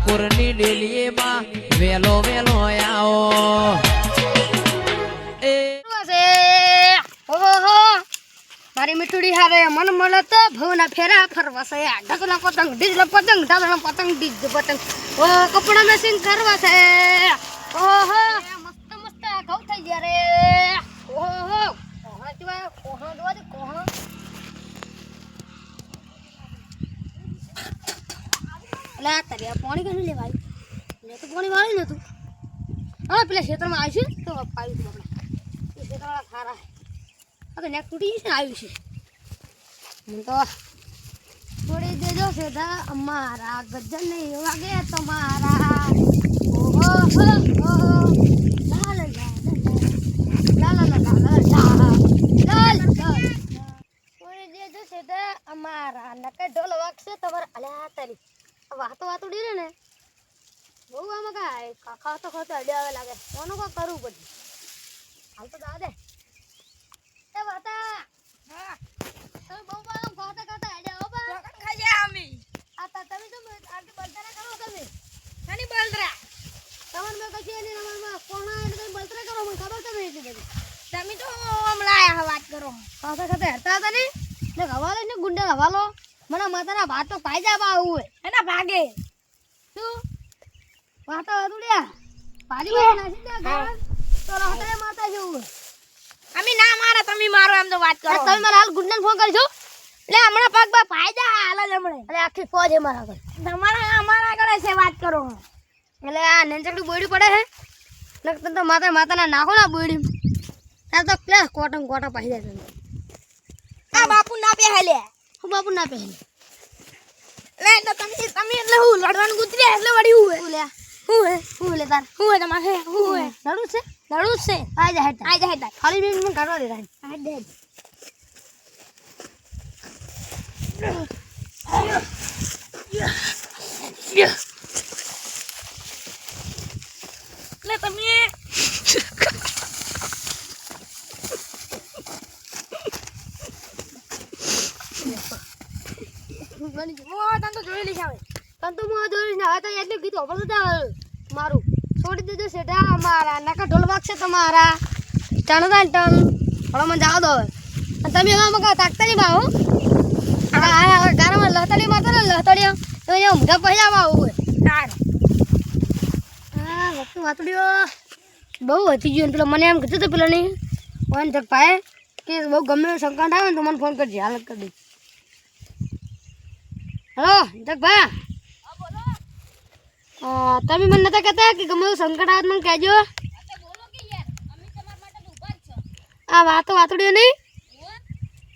ઠાકોરની ડેલીમાં વેલો વેલો આવો એ ઓહો મારી મીઠુડી હારે મન મળે તો ભવના ફેરા ફરવા છે ઢગલા પતંગ ડીજલા પતંગ ઢગલા પતંગ ડીજ પતંગ ઓ કપડા મેસિંગ કરવા છે ઓહો મસ્ત મસ્ત ઘઉ થઈ ગયા રે ઓહો કોહો તીવા કોહો દોવા દે કોહો લા તરિયા પાણી કને લેવાય લે તો પાણી વાળી નતું હા પેલા ક્ષેત્રમાં આવી છે તો પાયું તું આપણે એ ક્ષેત્રમાં ખારા હવે નેક તૂટી જશે ને આવ્યું છે હું તો છોડી દેજો સીધા અમારા ગજન નહીં વાગે તમારા ઓહો હો લા લા લા લા લા લા લા છોડી દેજો સીધા અમારા નકે ઢોલ વાગશે તમારા અલ્યા તારી વાતો વાતો ડીરે ને બહુ આમાં કાંઈ ખાતો ખાતો અડ્યા આવે લાગે કોનું કોઈ કરવું પડે હાલ તો દા દે એ વાતા હા તમે બહુ બામ ખાતા ખાતા અડ્યા હો બા ચોકન ખાજે આમી આ તમે તો આટલી બળતરા કરો તમે નાની બળતરા તમને મેં કશી એની નંબરમાં કોના એટલે તમે બળતરા કરો મને ખબર તમે એટલી બધી તમે તો હમણાં વાત કરો ખાતા ખાતા હરતા હતા ને હવાલો ને ગુંડા હવાલો મને માતાના ભાત તો પાઈ જાવા આવું હોય એના ભાગે શું વાતો અતુડિયા પાડી વાત નાસી દે ઘર તો રહતે માતા જેવું અમે ના મારા તમે મારો એમ તો વાત કરો તમે મારા હાલ ગુંડન ફોન કરજો એટલે હમણાં પગ બા પાઈ જા હાલ જ હમણે એટલે આખી ફોજ મારા આગળ તમારા અમારા આગળ છે વાત કરો એટલે આ નેંચકડી બોડી પડે હે લગત તો માતાના નાખો ના બોડી આ તો પ્લેસ કોટમ કોટા પાઈ જાય તમે આ બાપુ ના પે હેલે હું બાપુ ના પે હેલે લે તો તમે એટલે હું લડવાનું ગુતરી એટલે વડી હું હું લે તાર હું તમારે હું લડું છે આ જા ખાલી મિનિટ કાઢવા દે રાઈ આ દે લે તમે તન તો જોઈ લઈશ આવે તન તો હું જોઈ લઈશ હવે તો એટલું કીધું પણ મારું છોડી દેજો સેટા અમારા નકા ઢોલ વાગશે તમારા ટણ ટણ થોડો મને જાવ દો અને તમે હવે મકા તાકતા નહીં બાહો આ ગારામાં લહતડી મારતા ને લહતડી તો અહીંયા ઊંઘા પછી આવા આવું હોય હા વખત વાતડીઓ બહુ હતી ગયું પેલો મને એમ કીધું હતું પેલો નહીં ઓન જગ ભાઈ કે બહુ ગમે સંકટ આવે ને તો મને ફોન કરજે હાલત કરી દઈ હેલો જગભા તમે મને નતા કહેતા કે ગમે સંકટ આવે મને કહેજો આ વાતડીઓ નહીં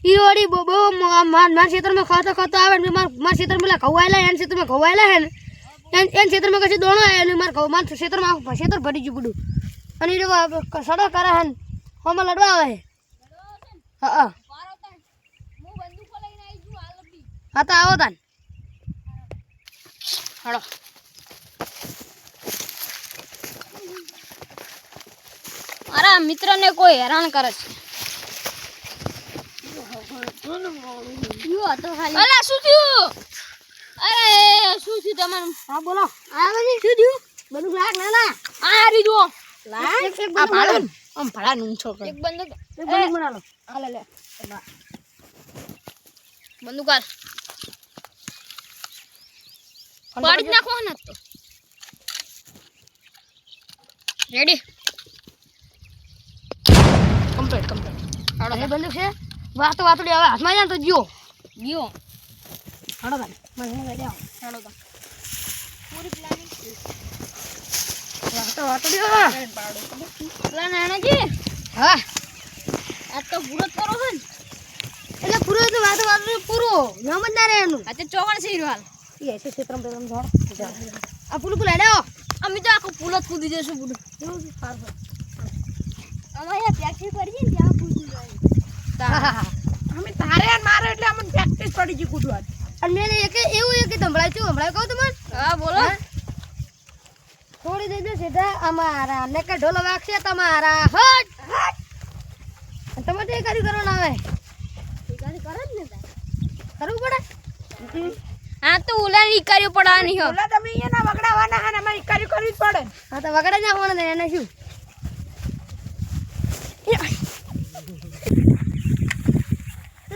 ઈરોડી બહુ મારા ક્ષેત્રમાં ખાતો આવે ને મારા ક્ષેત્રમાં પેલા ખવાયેલા એના ક્ષેત્રમાં ખવાયેલા હે ને એના ક્ષેત્રમાં કશી દોણો આવે મારા ક્ષેત્રમાં ક્ષેત્ર ભરી ગયું બધું અને એ સડો કરે હે હોમાં લડવા આવે હા હા તો આવો તાન હળો મારા મિત્રને કોઈ હેરાન કરે છે અલા શું થયું અરે શું થયું તમારું હા બોલો આવે ને શું થયું બંદૂક લાગ ના આ હારી જો લાગ આ ભાડો આમ ભાડા નું છોકરો એક બંદૂક બનાલો હાલે લે બંદૂક હાલ પાડી નાખો ને તો રેડી કમ્પ્લીટ હાડો એ બંદૂક છે વાતડી હવે હાથમાં જાય તો ગયો હાડો તાને મને લઈ જાઓ હાડો તો પૂરી પ્લાનિંગ વાતડી પ્લાન આનાજી હા આ તો પૂરો કરો છે ને એટલે પૂરો તો વાતડી પૂરો નામ જ ના રહે એનું આ તો ચોવણ છે હાલ એ છે ક્ષેત્રમ પેરમ જોડ આ પુલ હેડો અમે તો આખો પુલ જ કૂદી જઈશું પુલ કેવું છે પાર પર અમારે પ્રેક્ટિસ પડી ને ત્યાં કૂદી જાય અમે તારે અને મારે એટલે અમને પ્રેક્ટિસ પડી ગઈ કૂદવા અને મેં એવું એક સંભળાય કહું તમને હા બોલો છોડી દેજો સીધા અમારા નકા ઢોલ વાગશે તમારા હટ તમે તો એ કરો ના આવે એ કરે જ ને કરવું પડે હા તો ઓલા ની કર્યો પડવાની હો ઓલા તમે અહીંયા ના વગડા વગાડવી જ પડે. હા તો વગાડે નાખવાનો ને એને શું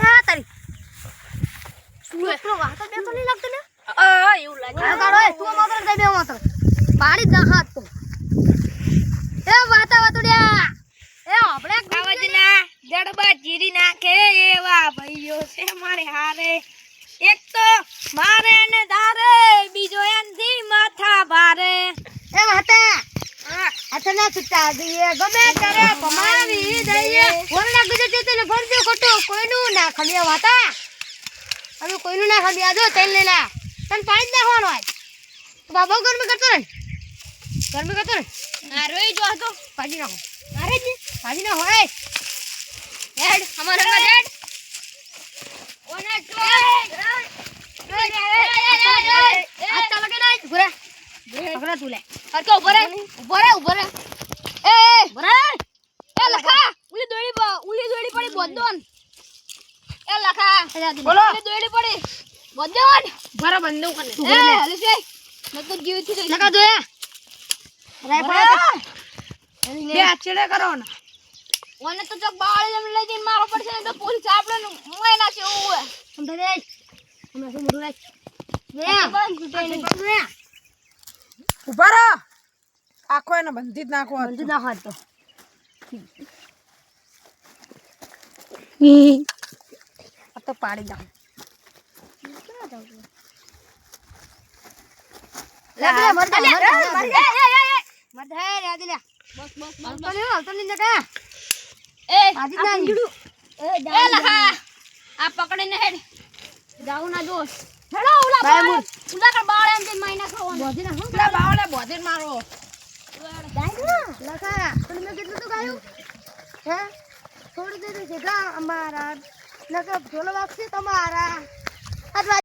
લા તારી શું એટલો વાતો બે તો નહીં લાગતો ને એવું લાગે. કાઢો તું માત્ર દઈ બે માત્ર પાડી જ નાખાત તો એ વાતા વાતુડિયા એ આપણે કાવજના જડબા ચીરી નાખે એવા ભાઈઓ છે મારે હારે. એક તો મારે ને ધારે, બીજો એનથી માથા ભારે. એ વાતા આથના સુતા દઈએ ગમે ત્યારે કમાવી દઈએ વરના ગુજે તે ફરજો ખોટો કોઈનું ના ખમિયા વાતા હવે કોઈનું ના ખમિયા જો તેલ લેલા તન પાણી જ નાખવાનો આજ તો બાબો ગરમી કરતો ને આ રોઈ જો તો પાજી નાખો અરે જી પાજી ના હોય હેડ અમાર હંગા હેડ. ઓને આ ચાલો કે નહીં ઘરે પકડા તું લે હરકો ઉભો રે. એ એ લખા ઉલી દોડી પડી બોંધોન. એ લખા બોલો ઉલી દોડી પડી બોંધોન. બરાબર બંધ કર તું એ હલી છે નકર જીવ થી લગા દો રાય પડે બે આચડે કરો ને. ઓને તો જગ બાળી જમ લઈ જઈને મારો પડશે ને તો પોલીસ આપણે મોય ના છે ઓય. સમજા દે હમણાં શું મોઢું રાખ ઉભા રહો. આખો એને બંધી જ નાખો. બંધ ના હોય તો આ તો પાડી દઉં આ પકડીને હેડ જાવું ના દોસ્ત હેડો ઉલા બાય બાળ મું. ઉલા કર બાળ એમ જઈને માઈના ખાવાનો. બોધી ના ઉલા બાવળે બોધે મારો. લખા તને મેં કેટલું તો ગાયું હે થોડી દેર છે ગા અમારા નકર ઢોલ વાગશે તમારા આટલા